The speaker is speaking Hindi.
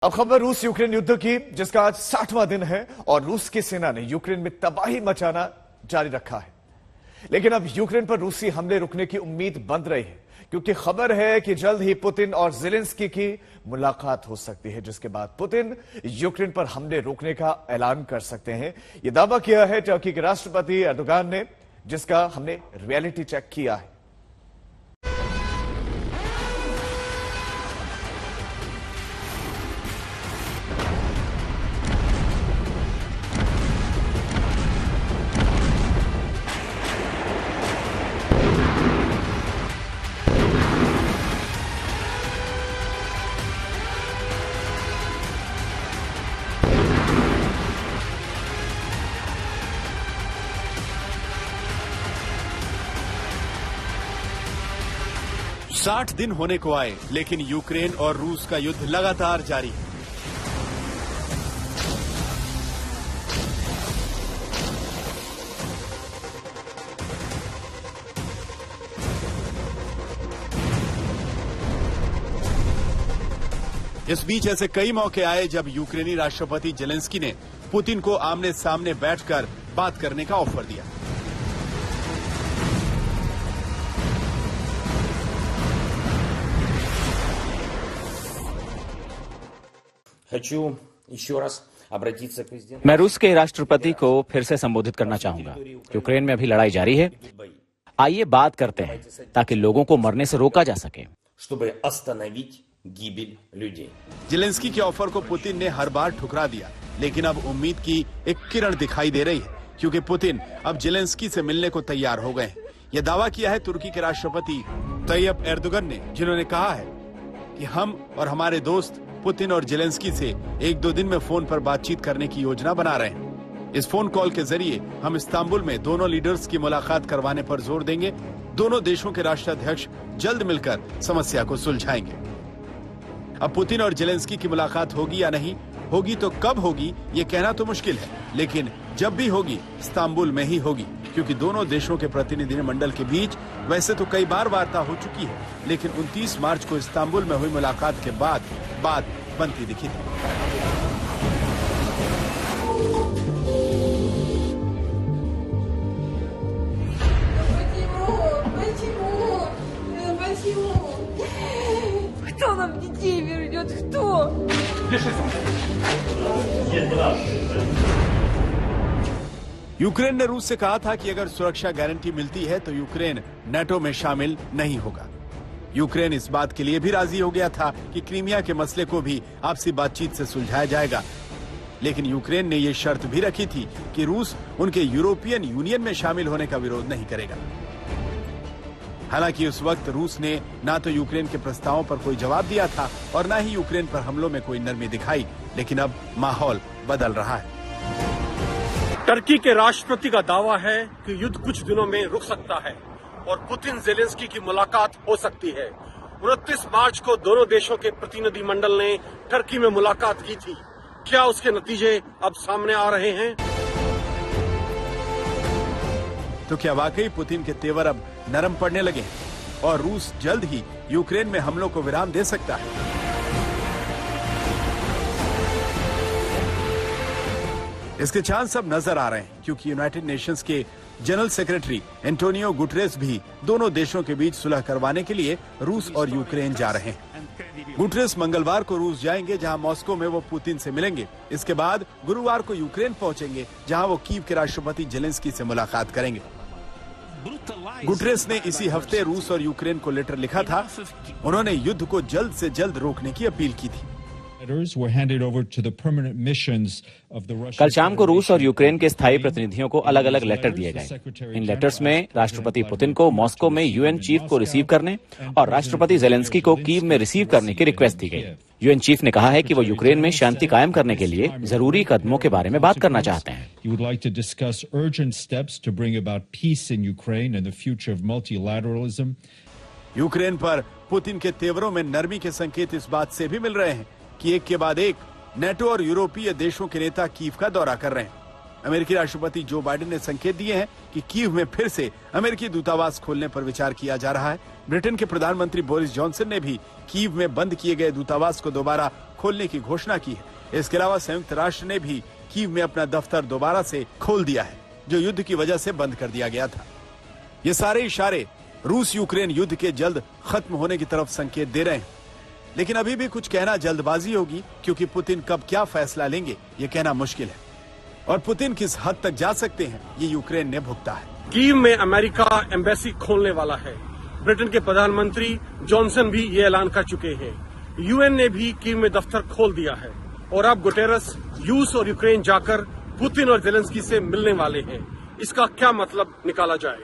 अब खबर रूस यूक्रेन युद्ध की, जिसका आज 60वां दिन है और रूस की सेना ने यूक्रेन में तबाही मचाना जारी रखा है। लेकिन अब यूक्रेन पर रूसी हमले रुकने की उम्मीद बंद रही है, क्योंकि खबर है कि जल्द ही पुतिन और ज़ेलेंस्की की मुलाकात हो सकती है, जिसके बाद पुतिन यूक्रेन पर हमले रोकने का ऐलान कर सकते हैं। यह दावा किया है टर्की के राष्ट्रपति एर्दोगान ने, जिसका हमने रियलिटी चेक किया है। साठ दिन होने को आए, लेकिन यूक्रेन और रूस का युद्ध लगातार जारी है। इस बीच ऐसे कई मौके आए जब यूक्रेनी राष्ट्रपति जेलेंस्की ने पुतिन को आमने सामने बैठकर बात करने का ऑफर दिया। मैं रूस के राष्ट्रपति को फिर से संबोधित करना चाहूंगा। यूक्रेन में अभी लड़ाई जारी है। आइए बात करते हैं ताकि लोगों को मरने से रोका जा सके। जेलेंस्की के ऑफर को पुतिन ने हर बार ठुकरा दिया, लेकिन अब उम्मीद की एक किरण दिखाई दे रही है, क्योंकि पुतिन अब जेलेंस्की से मिलने को तैयार हो गए हैं। यह दावा किया है तुर्की के राष्ट्रपति तैयब एर्दोगन ने, जिन्होंने कहा है कि हम और हमारे दोस्त पुतिन और जेलेंस्की से एक दो दिन में फोन पर बातचीत करने की योजना बना रहे हैं। इस फोन कॉल के जरिए हम इस्तांबुल में दोनों लीडर्स की मुलाकात करवाने पर जोर देंगे। दोनों देशों के राष्ट्राध्यक्ष जल्द मिलकर समस्या को सुलझाएंगे। अब पुतिन और जेलेंस्की की मुलाकात होगी या नहीं होगी, तो कब होगी ये कहना तो मुश्किल है, लेकिन जब भी होगी इस्तांबुल में ही होगी, क्योंकि दोनों देशों के प्रतिनिधिमंडल के बीच वैसे तो कई बार वार्ता हो चुकी है, लेकिन 29 मार्च को इस्तांबुल में हुई मुलाकात के बाद बात बनती दिखी थी। Кто нам детей вернет? Кто? यूक्रेन ने रूस से कहा था कि अगर सुरक्षा गारंटी मिलती है तो यूक्रेन नाटो में शामिल नहीं होगा। यूक्रेन इस बात के लिए भी राजी हो गया था कि क्रीमिया के मसले को भी आपसी बातचीत से सुलझाया जाएगा, लेकिन यूक्रेन ने यह शर्त भी रखी थी कि रूस उनके यूरोपियन यूनियन में शामिल होने का विरोध नहीं करेगा। हालांकि उस वक्त रूस ने ना तो यूक्रेन के प्रस्तावों पर कोई जवाब दिया था और ना ही यूक्रेन पर हमलों में कोई नरमी दिखाई, लेकिन अब माहौल बदल रहा है। टर्की के राष्ट्रपति का दावा है कि युद्ध कुछ दिनों में रुक सकता है और पुतिन जेलेंस्की की मुलाकात हो सकती है। 29 मार्च को दोनों देशों के प्रतिनिधिमंडल ने टर्की में मुलाकात की थी। क्या उसके नतीजे अब सामने आ रहे हैं? तो क्या वाकई पुतिन के तेवर अब नरम पड़ने लगे हैं और रूस जल्द ही यूक्रेन में हमलों को विराम दे सकता है? इसके चांस अब नजर आ रहे हैं, क्योंकि यूनाइटेड नेशंस के जनरल सेक्रेटरी एंटोनियो गुटेरेस भी दोनों देशों के बीच सुलह करवाने के लिए रूस और यूक्रेन जा रहे हैं। गुटेरेस मंगलवार को रूस जाएंगे, जहां मॉस्को में वो पुतिन से मिलेंगे। इसके बाद गुरुवार को यूक्रेन पहुंचेंगे, जहां वो कीव के राष्ट्रपति जेलेंस्की से मुलाकात करेंगे। गुटेरेस ने इसी हफ्ते रूस और यूक्रेन को लेटर लिखा था। उन्होंने युद्ध को जल्द से जल्द रोकने की अपील की थी। कल शाम को रूस और यूक्रेन के स्थायी प्रतिनिधियों को अलग अलग लेटर दिए गए। इन लेटर्स में राष्ट्रपति पुतिन को मॉस्को में यूएन चीफ को रिसीव करने और राष्ट्रपति जेलेंस्की को कीव में रिसीव करने की रिक्वेस्ट दी गई। यूएन चीफ ने कहा है कि वो यूक्रेन में शांति कायम करने के लिए जरूरी कदमों के बारे में बात करना चाहते हैं। यूक्रेन पर पुतिन के तेवरों में नरमी के संकेत इस बात से भी मिल रहे हैं कि एक के बाद एक नाटो और यूरोपीय देशों के नेता कीव का दौरा कर रहे हैं। अमेरिकी राष्ट्रपति जो बाइडेन ने संकेत दिए हैं कि कीव में फिर से अमेरिकी दूतावास खोलने पर विचार किया जा रहा है। ब्रिटेन के प्रधानमंत्री बोरिस जॉनसन ने भी कीव में बंद किए गए दूतावास को दोबारा खोलने की घोषणा की है। इसके अलावा संयुक्त राष्ट्र ने भी कीव में अपना दफ्तर दोबारा से खोल दिया है, जो युद्ध की वजह से बंद कर दिया गया था। ये सारे इशारे रूस यूक्रेन युद्ध के जल्द खत्म होने की तरफ संकेत दे रहे हैं, लेकिन अभी भी कुछ कहना जल्दबाजी होगी, क्योंकि पुतिन कब क्या फैसला लेंगे ये कहना मुश्किल है, और पुतिन किस हद तक जा सकते हैं ये यूक्रेन ने भुगता है। कीव में अमेरिका एम्बेसी खोलने वाला है। ब्रिटेन के प्रधानमंत्री जॉनसन भी ये ऐलान कर चुके हैं। यूएन ने भी कीव में दफ्तर खोल दिया है, और अब गुटेरस रूस और यूक्रेन जाकर पुतिन और जेलेंस्की से मिलने वाले हैं। इसका क्या मतलब निकाला जाए?